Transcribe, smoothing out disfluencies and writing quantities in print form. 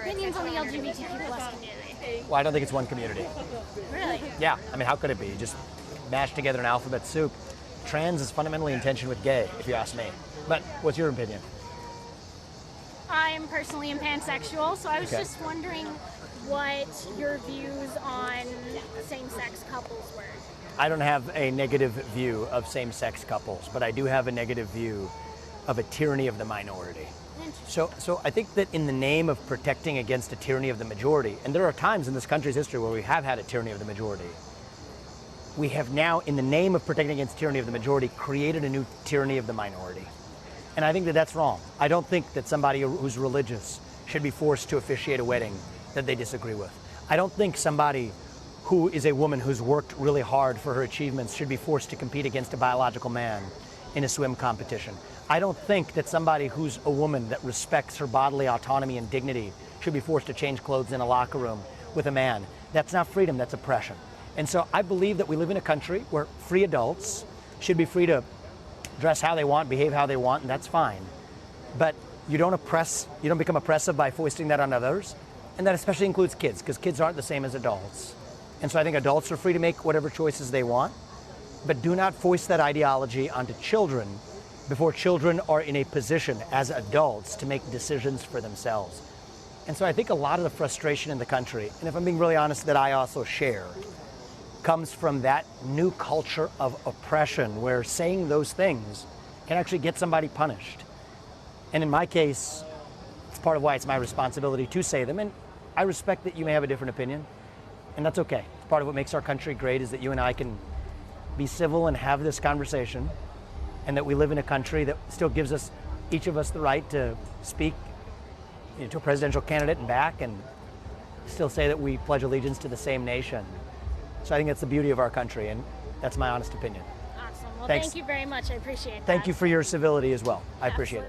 opinions on the LGBTQ plus community? Well, I don't think it's one community. Really? Yeah, I mean, how could it be? Just mashed together in alphabet soup. Trans is fundamentally in tension with gay, if you ask me. But what's your opinion? I'm personally pansexual, so I was Okay. just wondering what your views on same-sex couples were. I don't have a negative view of same-sex couples, but I do have a negative view of a tyranny of the minority. So I think that in the name of protecting against a tyranny of the majority, and there are times in this country's history where we have had a tyranny of the majority, we have now, in the name of protecting against tyranny of the majority, created a new tyranny of the minority. And I think that that's wrong. I don't think that somebody who's religious should be forced to officiate a wedding that they disagree with. I don't think somebody who is a woman who's worked really hard for her achievements should be forced to compete against a biological man in a swim competition. I don't think that somebody who's a woman that respects her bodily autonomy and dignity should be forced to change clothes in a locker room with a man. That's not freedom, that's oppression. And so I believe that we live in a country where free adults should be free to dress how they want, behave how they want, and that's fine. But you don't become oppressive by foisting that on others. And that especially includes kids, because kids aren't the same as adults. And so I think adults are free to make whatever choices they want, but do not foist that ideology onto children before children are in a position as adults to make decisions for themselves. And so I think a lot of the frustration in the country, and if I'm being really honest, that I also share, comes from that new culture of oppression where saying those things can actually get somebody punished. And in my case, it's part of why it's my responsibility to say them. And I respect that you may have a different opinion, and that's okay. It's part of what makes our country great is that you and I can be civil and have this conversation, and that we live in a country that still gives us, each of us, the right to speak to a presidential candidate and back, and still say that we pledge allegiance to the same nation. So I think that's the beauty of our country, and that's my honest opinion. Awesome. Well, Thanks. thank you very much. I appreciate that. Thank you for your civility as well. I appreciate it.